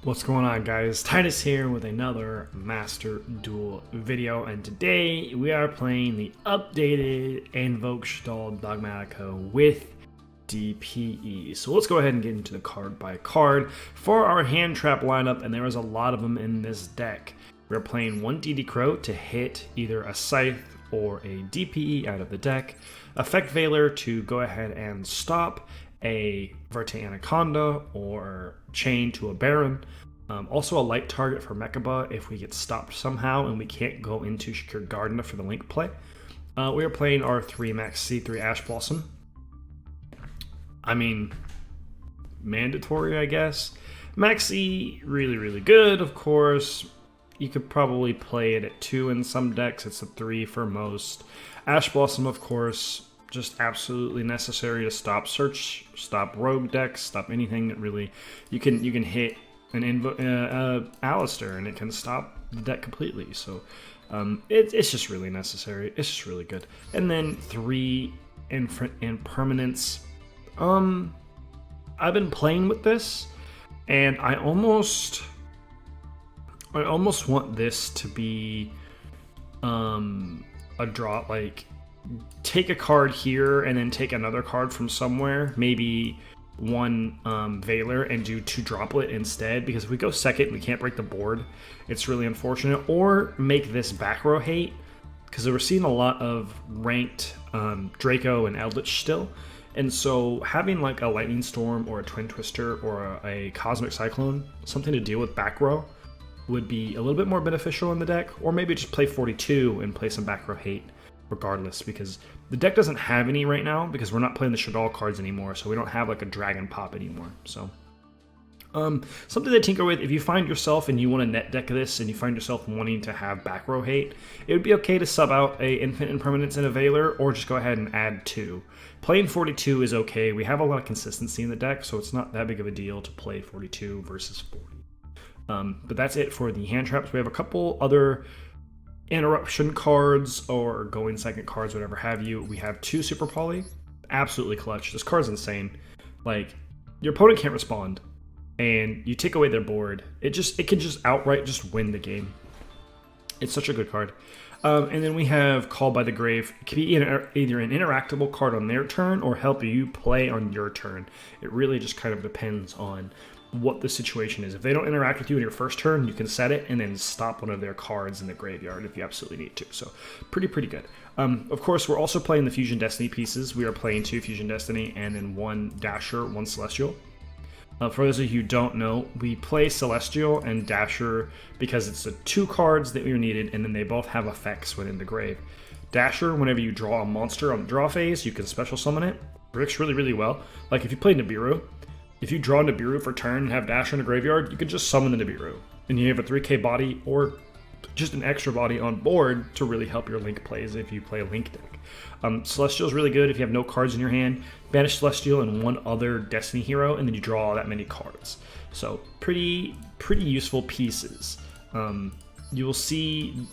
What's going on, guys? Titus here with another Master Duel video, and today we are playing the updated Invoked Shaddoll Dogmatika with DPE. So let's go ahead and get into the card by card for our hand trap lineup, and there is a lot of them in this deck. We're playing one DD Crow to hit either a Scythe or a DPE out of the deck, Effect Veiler to go ahead and stop a Verte Anaconda or chain to a Baron. Also a light target for Mechaba if we get stopped somehow and we can't go into Secure Garden for the link play. We are playing our 3 Max C3 Ash Blossom. I mean, mandatory, I guess. Maxi, really good, of course. You could probably play it at 2 in some decks. It's a 3 for most. Ash Blossom, of course, just absolutely necessary to stop search, stop rogue decks, stop anything that really you can hit an Alistair and it can stop the deck completely. So it's just really necessary. It's just really good. And then 3 Impermanence. I've been playing with this, and I almost want this to be a draw, like take a card here and then take another card from somewhere, maybe one Veiler and do 2 Droplet instead, because if we go second we can't break the board. It's really unfortunate. Or make this back row hate, because we're seeing a lot of ranked Draco and Eldritch still, and so having like a Lightning Storm or a Twin Twister or a Cosmic Cyclone, something to deal with back row, would be a little bit more beneficial in the deck. Or maybe just play 42 and play some back row hate regardless, because the deck doesn't have any right now because we're not playing the Shaddoll cards anymore, so we don't have like a Dragon Pop anymore. So something to tinker with. If you find yourself and you want to net deck this and you find yourself wanting to have back row hate, it would be okay to sub out a Infinite Impermanence and a Veiler, or just go ahead and add 2. Playing 42 is okay. We have a lot of consistency in the deck, so it's not that big of a deal to play 42 versus 40. But that's it for the hand traps. We have a couple other interruption cards or going second cards, whatever have you. We have 2 Super Poly, absolutely clutch. This card's insane. Like, your opponent can't respond, and you take away their board. It can just outright just win the game. It's such a good card. And then we have Call by the Grave. It can be either an interactable card on their turn or help you play on your turn. It really just kind of depends on what the situation is. If they don't interact with you in your first turn, you can set it and then stop one of their cards in the graveyard if you absolutely need to. So pretty good. Of course, we're also playing the Fusion Destiny pieces. We are playing 2 Fusion Destiny and then 1 Dasher, 1 Celestial. For those of you who don't know, we play Celestial and Dasher because it's the 2 cards that we are needed, and then they both have effects within the grave. Dasher, whenever you draw a monster on the draw phase, you can special summon it. Works really well. Like if you play Nibiru, if you draw Nibiru for turn and have Dasher in the graveyard, you can just summon the Nibiru. And you have a 3k body or just an extra body on board to really help your Link plays if you play a Link deck. Celestial is really good if you have no cards in your hand. Banish Celestial and 1 other Destiny hero, and then you draw that many cards. So pretty useful pieces. You will see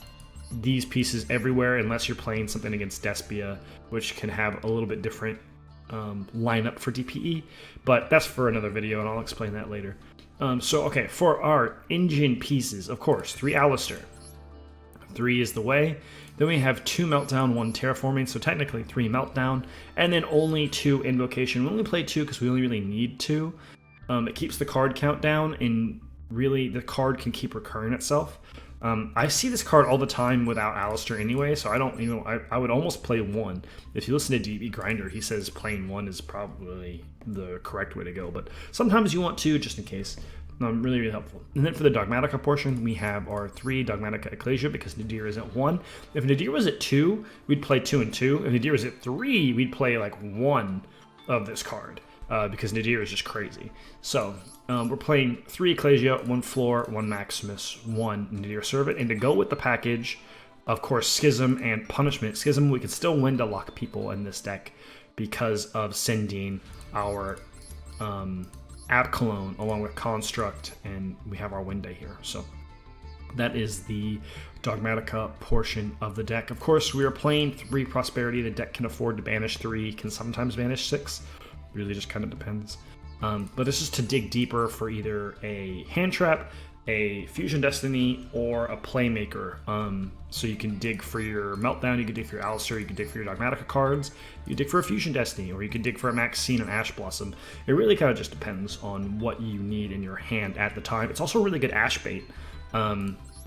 these pieces everywhere unless you're playing something against Despia, which can have a little bit different lineup for DPE, but that's for another video and I'll explain that later. Okay, for our engine pieces, of course, 3 Alistair. 3 is the way. Then we have 2 Meltdown, 1 Terraforming, so technically 3 Meltdown, and then only 2 Invocation. We only play 2 because we only really need 2. It keeps the card count down, and really the card can keep recurring itself. I see this card all the time without Alistair anyway, so I would almost play 1. If you listen to DB Grinder, he says playing 1 is probably the correct way to go, but sometimes you want 2 just in case. Really helpful. And then for the Dogmatika portion, we have our 3 Dogmatika Ecclesia because Nadir is at 1. If Nadir was at 2, we'd play 2 and 2. If Nadir was at 3, we'd play like 1 of this card because Nadir is just crazy. So we're playing 3 Ecclesia, 1 Floor, 1 Maximus, 1 Nadir Servant. And to go with the package, of course, Schism and Punishment. Schism, we can still win to lock people in this deck because of sending our App Cologne along with Construct, and we have our Winday here. So that is the Dogmatika portion of the deck. Of course, we are playing 3 Prosperity. The deck can afford to banish 3, can sometimes banish 6. Really just kind of depends. But this is to dig deeper for either a hand trap, a Fusion Destiny, or a Playmaker. So you can dig for your Meltdown, you can dig for your Alistair, you can dig for your Dogmatika cards, you can dig for a Fusion Destiny, or you can dig for a Maxine and Ash Blossom. It really kind of just depends on what you need in your hand at the time. It's also a really good Ash bait.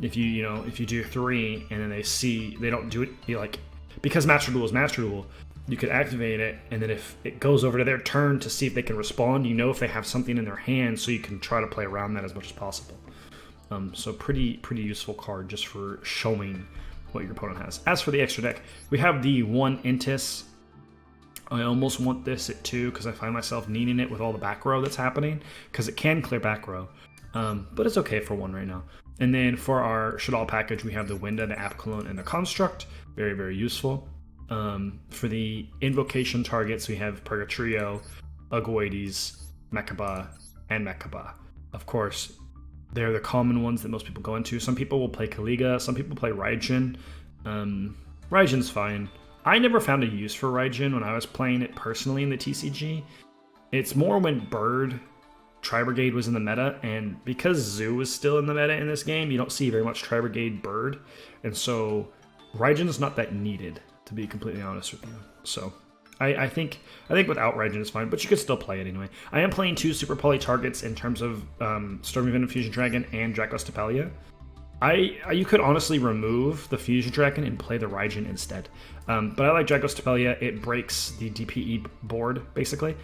If you do 3 and then they don't do it, you like, because Master Duel is Master Duel, you could activate it, and then if it goes over to their turn to see if they can respond, you know if they have something in their hand, so you can try to play around that as much as possible. So pretty useful card just for showing what your opponent has. As for the extra deck, we have the 1 Intis. I almost want this at 2 because I find myself needing it with all the back row that's happening, because it can clear back row. But it's okay for 1 right now. And then for our Shaddoll package, we have the Winda, the App Clone, and the Construct. Very useful. For the invocation targets, we have Purgatrio, Ugoides, Mechaba, and Mechaba. Of course, they're the common ones that most people go into. Some people will play Kaliga, some people play Raijin. Raijin's fine. I never found a use for Raijin when I was playing it personally in the TCG. It's more when Bird Tri-Brigade was in the meta, and because Zoo was still in the meta in this game, you don't see very much Tri-Brigade Bird, and so Raijin's not that needed, to be completely honest with you. So I think without Raijin is fine, but you could still play it anyway. I am playing 2 Super Poly targets in terms of Stormy Venom Fusion Dragon and Dracos Tapelia. You could honestly remove the Fusion Dragon and play the Raijin instead. But I like Dracos Tapelia. It breaks the DPE board, basically.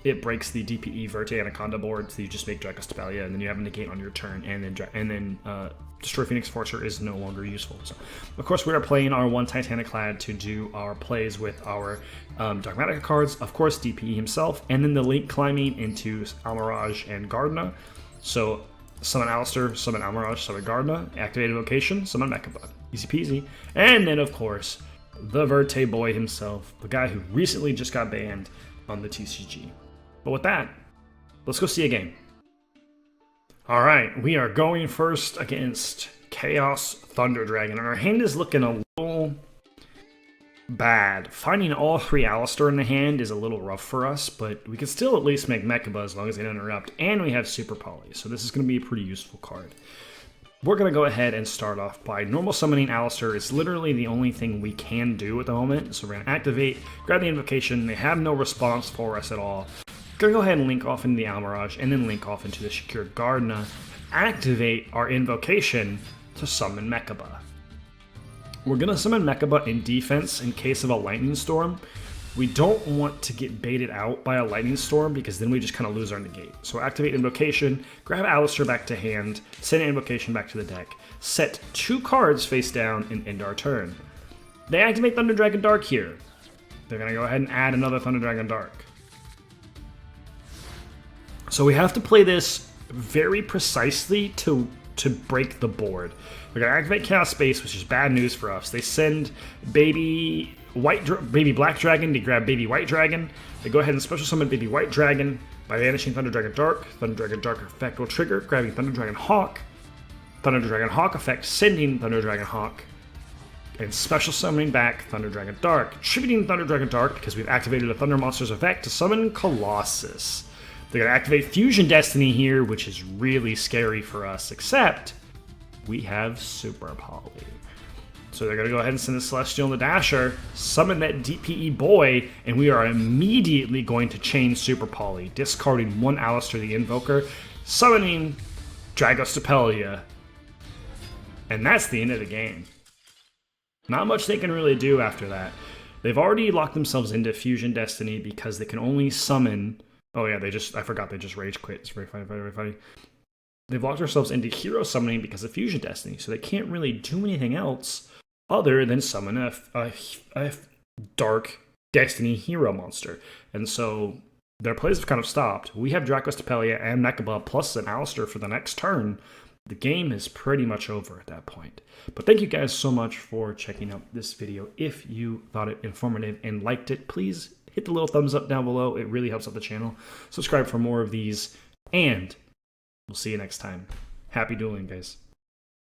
It breaks the DPE Verte Anaconda board, so you just make Dracos Tapelia, and then you have a negate on your turn, and then Destroy Phoenix Forcer is no longer useful. So, of course, we are playing our 1 Titanic Clad to do our plays with our Dogmatika cards. Of course, DPE himself, and then the link climbing into Almirage and Gardna. So, summon Alistair, summon Almirage, summon Gardna, activate Invocation, summon Mechaba. Easy peasy. And then, of course, the Verte boy himself, the guy who recently just got banned on the TCG. But with that, let's go see a game. Alright, we are going first against Chaos Thunder Dragon, and our hand is looking a little bad. Finding all 3 Alistair in the hand is a little rough for us, but we can still at least make Mechaba as long as they don't interrupt, and we have Super Poly, so this is going to be a pretty useful card. We're going to go ahead and start off by normal summoning Alistair. It's literally the only thing we can do at the moment, so we're going to activate, grab the Invocation. They have no response for us at all. We're going to go ahead and link off into the Almirage, and then link off into the Secured Gardna. Activate our Invocation to summon Mechaba. We're going to summon Mechaba in defense in case of a Lightning Storm. We don't want to get baited out by a Lightning Storm, because then we just kind of lose our negate. So activate Invocation, grab Alistair back to hand, send an Invocation back to the deck, set 2 cards face down, and end our turn. They activate Thunder Dragon Dark here. They're going to go ahead and add another Thunder Dragon Dark. So we have to play this very precisely to break the board. We're going to activate Chaos Space, which is bad news for us. They send Baby Black Dragon to grab Baby White Dragon. They go ahead and special summon Baby White Dragon by banishing Thunder Dragon Dark. Thunder Dragon Dark effect will trigger, grabbing Thunder Dragon Hawk. Thunder Dragon Hawk effect sending Thunder Dragon Hawk. And special summoning back Thunder Dragon Dark. Contributing Thunder Dragon Dark because we've activated a Thunder Monster's effect to summon Colossus. They're going to activate Fusion Destiny here, which is really scary for us, except we have Super Poly. So they're going to go ahead and send the Celestial and the Dasher, summon that DPE boy, and we are immediately going to chain Super Poly, discarding 1 Alistair the Invoker, summoning Dracos Tapelia. And that's the end of the game. Not much they can really do after that. They've already locked themselves into Fusion Destiny because they can only summon... Oh yeah, I forgot they just rage quit. It's very funny. They've locked themselves into hero summoning because of Fusion Destiny, so they can't really do anything else other than summon a Dark Destiny hero monster. And so their plays have kind of stopped. We have Dracos Tapelia and Mechaba plus an Alistair for the next turn. The game is pretty much over at that point. But thank you guys so much for checking out this video. If you thought it informative and liked it, please hit the little thumbs up down below. It really helps out the channel. Subscribe for more of these, and we'll see you next time. Happy dueling, guys.